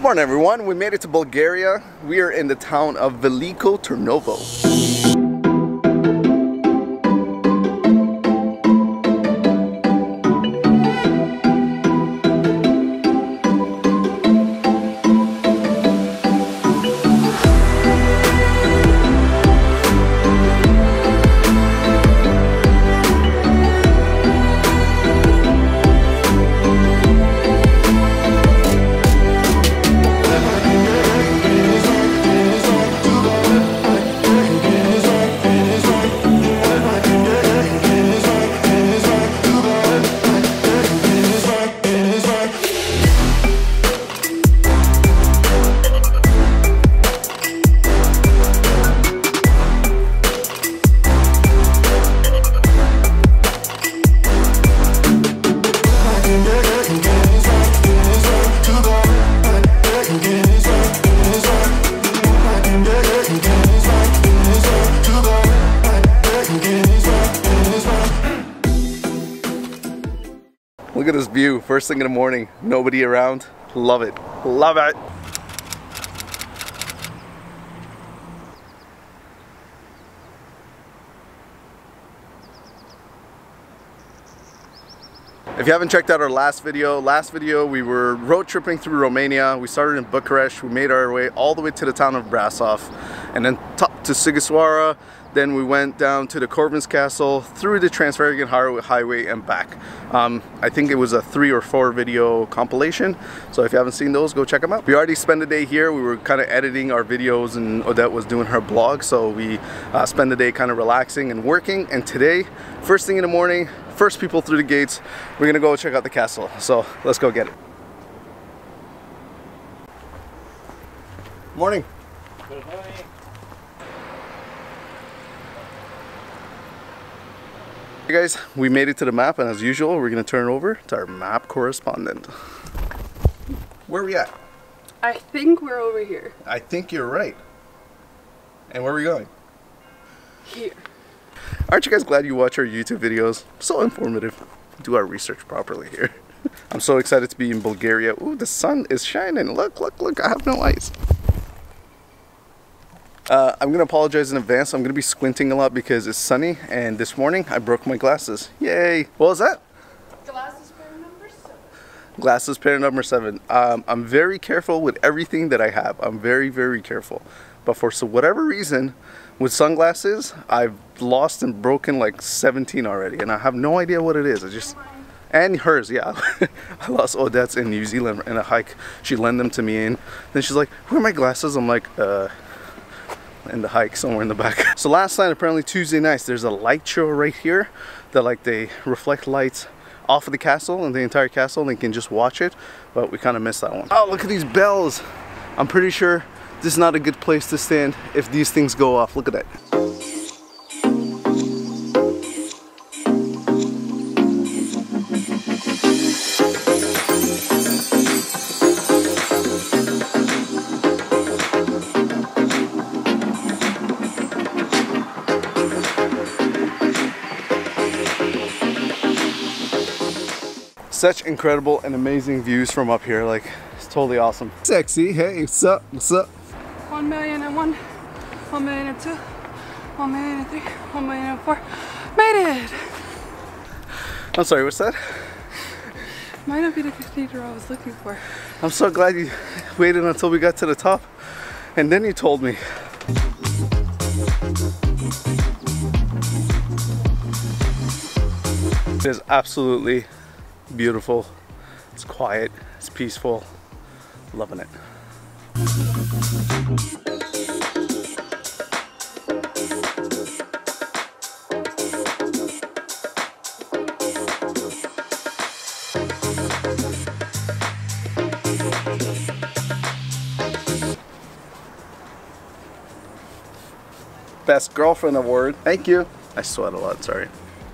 morning, everyone. We made it to Bulgaria. We are in the town of VELIKO TARNOVO. Look at this view, first thing in the morning, nobody around. Love it, love it. If you haven't checked out our last video we were road tripping through Romania. We started in Bucharest, we made our way all the way to the town of Brasov, and then top to Sighisoara. Then we went down to the Corvin's Castle, through the Transferigan Highway and back. I think it was a 3 or 4 video compilation, so if you haven't seen those, go check them out. We already spent the day here. We were kind of editing our videos and Odette was doing her blog, so we spent the day kind of relaxing and working. And today, first thing in the morning, first people through the gates, we're gonna go check out the castle. So let's go get it. Morning. Good morning. Hey guys, we made it to the map, and as usual, we're gonna turn it over to our map correspondent. Where are we at? I think we're over here. I think you're right. And where are we going? Here. Aren't you guys glad you watch our YouTube videos? So informative. Do our research properly here. I'm so excited to be in Bulgaria. Ooh, the sun is shining. Look, look, look, I have no eyes. I'm gonna apologize in advance. I'm gonna be squinting a lot because it's sunny, and this morning I broke my glasses. Yay! What was that? Glasses pair number 7. Glasses pair number 7. I'm very careful with everything that I have. I'm very, very careful. But for whatever reason, with sunglasses, I've lost and broken like 17 already, and I have no idea what it is. I just... And hers, yeah. I lost Odette's in New Zealand in a hike. She lent them to me, and then she's like, "Where are my glasses?" I'm like, in the hike somewhere in the back. So last night, apparently Tuesday nights, there's a light show right here that like they reflect lights off of the castle and the entire castle, and you can just watch it, but we kind of missed that one. Oh, look at these bells. I'm pretty sure this is not a good place to stand if these things go off. Look at that. Such incredible and amazing views from up here, like it's totally awesome. Sexy, hey, what's up, what's up? 1,000,001, 1,000,002, 1,000,003, 1,000,004. Made it! I'm sorry, what's that? Might not be the cathedral I was looking for. I'm so glad you waited until we got to the top and then you told me. It is absolutely beautiful. It's quiet, it's peaceful. Loving it. Best girlfriend award. Thank you. I sweat a lot, sorry.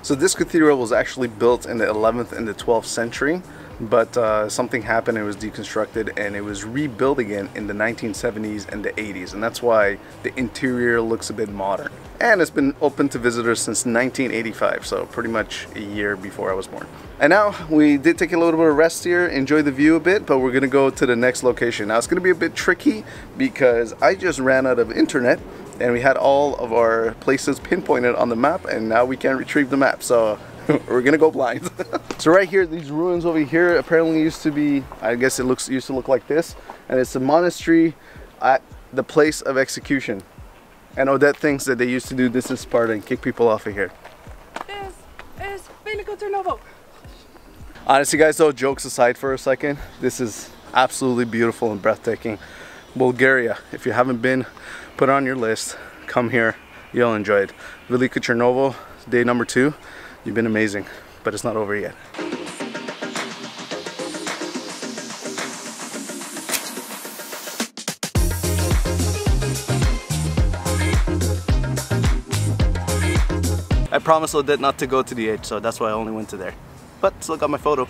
So this cathedral was actually built in the 11th and the 12th century. but something happened. It was deconstructed and it was rebuilt again in the 1970s and the 80s, and that's why the interior looks a bit modern. And it's been open to visitors since 1985, so pretty much a year before I was born. And now we did take a little bit of rest here, enjoy the view a bit, but we're gonna go to the next location. Now it's gonna be a bit tricky because I just ran out of internet and we had all of our places pinpointed on the map, and now we can't retrieve the map, so we're gonna go blind. So right here, these ruins over here apparently used to be, I guess it used to look like this, and it's a monastery at the place of execution. And Odette thinks that they used to do this in Sparta and kick people off of here. Es VELIKO TARNOVO. Honestly guys, though, jokes aside for a second, this is absolutely beautiful and breathtaking. Bulgaria, if you haven't been, put it on your list, come here, you'll enjoy it. VELIKO TARNOVO, day number 2, you've been amazing, but it's not over yet. I promised Odette not to go to the edge, so that's why I only went to there. But still got my photo.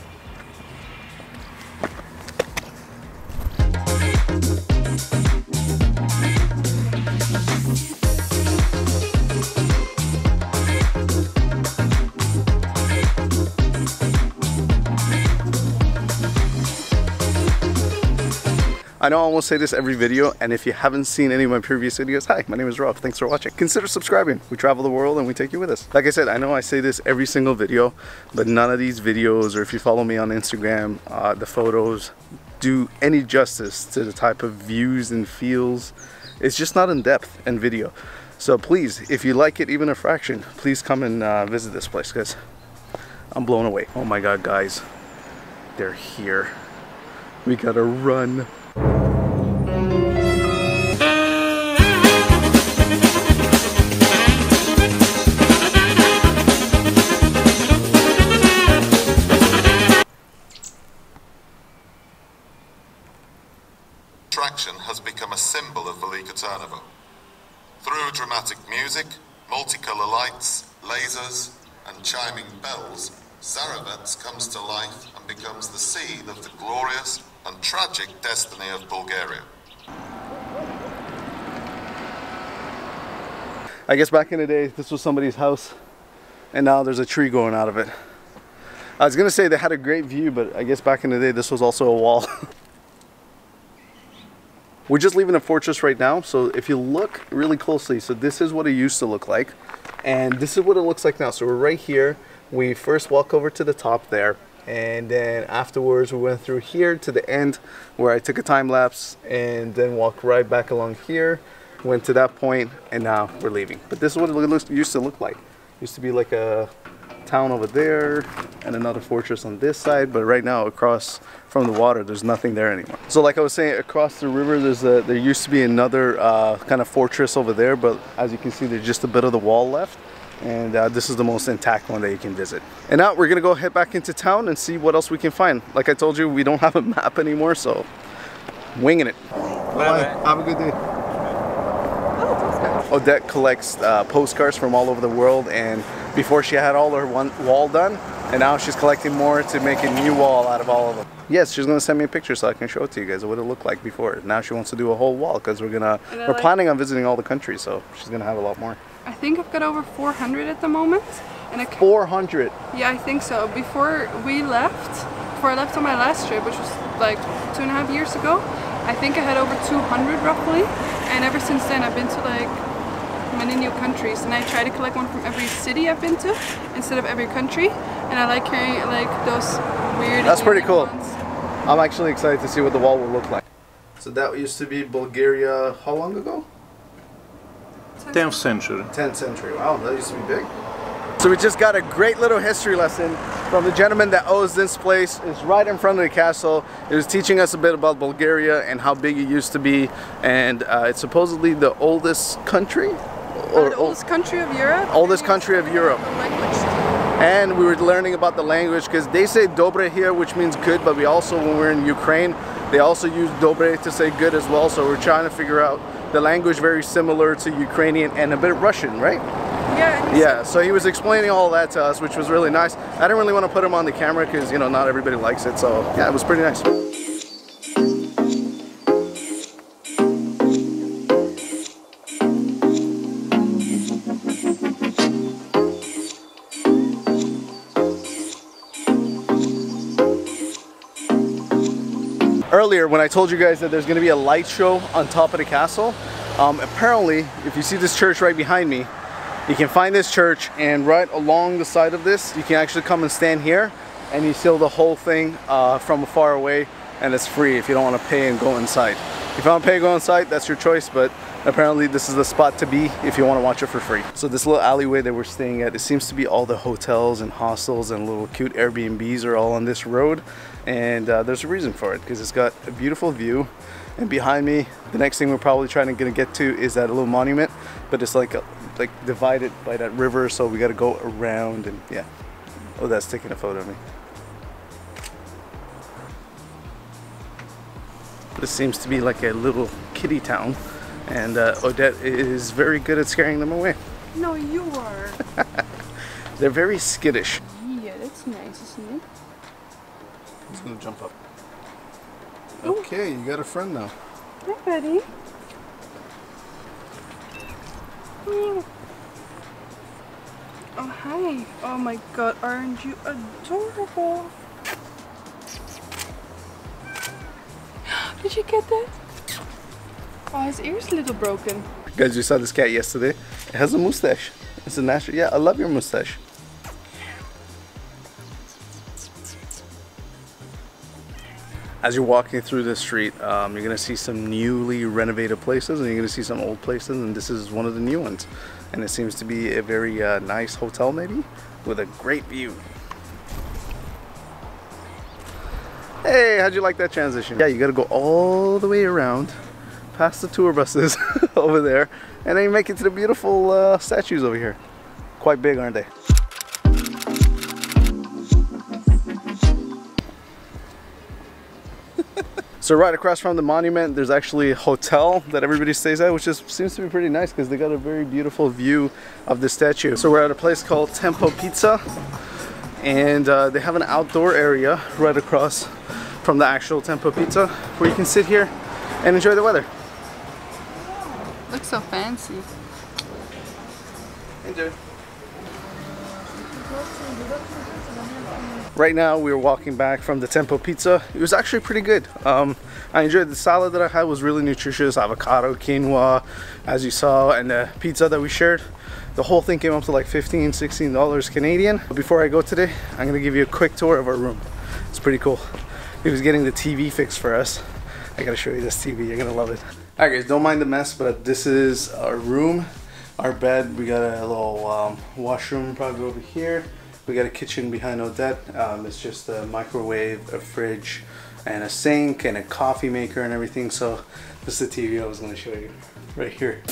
I know I almost say this every video, and if you haven't seen any of my previous videos, hi, my name is Rob, thanks for watching. Consider subscribing. We travel the world and we take you with us. Like I said, I know I say this every single video, but none of these videos, or if you follow me on Instagram, the photos do any justice to the type of views and feels. It's just not in depth in video. So please, if you like it even a fraction, please come and visit this place, because I'm blown away. Oh my God, guys, they're here. We gotta run. Attraction has become a symbol of VELIKO TARNOVO. Through dramatic music, multicolour lights, lasers and chiming bells, Tsarevets comes to life and becomes the scene of the glorious and tragic destiny of Bulgaria. I guess back in the day, this was somebody's house, and now there's a tree growing out of it. I was gonna say they had a great view, but I guess back in the day, this was also a wall. We're just leaving the fortress right now, so if you look really closely, so this is what it used to look like, and this is what it looks like now. So we're right here. We first walk over to the top there, and then afterwards we went through here to the end where I took a time lapse, and then walked right back along here, went to that point, and now we're leaving. But this is what it used to look like. It used to be like a town over there and another fortress on this side, but right now across from the water there's nothing there anymore. So like I was saying, across the river there used to be another kind of fortress over there, but as you can see there's just a bit of the wall left, and this is the most intact one that you can visit. And now we're gonna go head back into town and see what else we can find. Like I told you, we don't have a map anymore, so winging it. Bye. Have a good day. Odette collects postcards from all over the world, and before she had all her one wall done, and now she's collecting more to make a new wall out of all of them. Yes, she's gonna send me a picture so I can show it to you guys what it looked like before. Now she wants to do a whole wall because we're planning on visiting all the countries, so she's gonna have a lot more. I think I've got over 400 at the moment. And 400? Yeah, I think so. Before I left on my last trip, which was like 2.5 years ago, I think I had over 200 roughly. And ever since then I've been to like many new countries, and I try to collect one from every city I've been to instead of every country. And I like carrying like those weird. That's pretty cool. Ones. I'm actually excited to see what the wall will look like. So that used to be Bulgaria how long ago? 10th century. 10th century. Wow, that used to be big. So we just got a great little history lesson from the gentleman that owns this place. It's right in front of the castle. It was teaching us a bit about Bulgaria and how big it used to be, and it's supposedly the oldest country? The oldest country of Europe. Oldest country of Europe. And we were learning about the language, because they say dobre here, which means good, but we also, when we're in Ukraine, they also use dobre to say good as well. So we're trying to figure out the language, very similar to Ukrainian and a bit Russian, right? Yeah, so he was explaining all that to us, which was really nice. I didn't really want to put him on the camera because, you know, not everybody likes it. So yeah, it was pretty nice. Earlier, when I told you guys that there's going to be a light show on top of the castle, apparently, if you see this church right behind me, you can find this church, and right along the side of this, you can actually come and stand here, and you see the whole thing from far away, and it's free if you don't want to pay and go inside. If you want to pay and go inside, that's your choice, but apparently this is the spot to be if you want to watch it for free. So this little alleyway that we're staying at, it seems to be all the hotels and hostels and little cute Airbnbs are all on this road, and there's a reason for it because it's got a beautiful view. And behind me, the next thing we're probably gonna get to is that little monument, but it's like divided by that river, so we got to go around. And yeah, oh, that's taking a photo of me. This seems to be like a little kiddie town, and Odette is very good at scaring them away. No, you are. They're very skittish. Yeah, that's nice, isn't it? He's gonna jump up. Okay, you got a friend now. Hi, buddy. Oh, hi. Oh my god, aren't you adorable? Did you get that? Oh, his ear's a little broken. Guys, you saw this cat yesterday. It has a mustache. It's a natural. Yeah, I love your mustache. As you're walking through the street, you're going to see some newly renovated places, and you're going to see some old places, and this is one of the new ones. And it seems to be a very nice hotel, maybe, with a great view. Hey, how'd you like that transition? Yeah, you got to go all the way around, past the tour buses over there, and then you make it to the beautiful statues over here. Quite big, aren't they? So right across from the monument, there's actually a hotel that everybody stays at, which seems to be pretty nice because they got a very beautiful view of the statue. So we're at a place called Tempo Pizza, and they have an outdoor area right across from the actual Tempo Pizza where you can sit here and enjoy the weather. Looks so fancy. Enjoy. Right now we're walking back from the Tempo Pizza. It was actually pretty good. I enjoyed the salad that I had, was really nutritious, avocado, quinoa, as you saw, and the pizza that we shared. The whole thing came up to like $15, $16 Canadian. Before I go today, I'm gonna give you a quick tour of our room. It's pretty cool. He was getting the TV fixed for us. I gotta show you this TV, you're gonna love it. Alright guys, don't mind the mess, but this is our room, our bed. We got a little washroom probably over here. We got a kitchen behind Odette. It's just a microwave, a fridge, and a sink, and a coffee maker and everything. So this is the TV I was going to show you right here.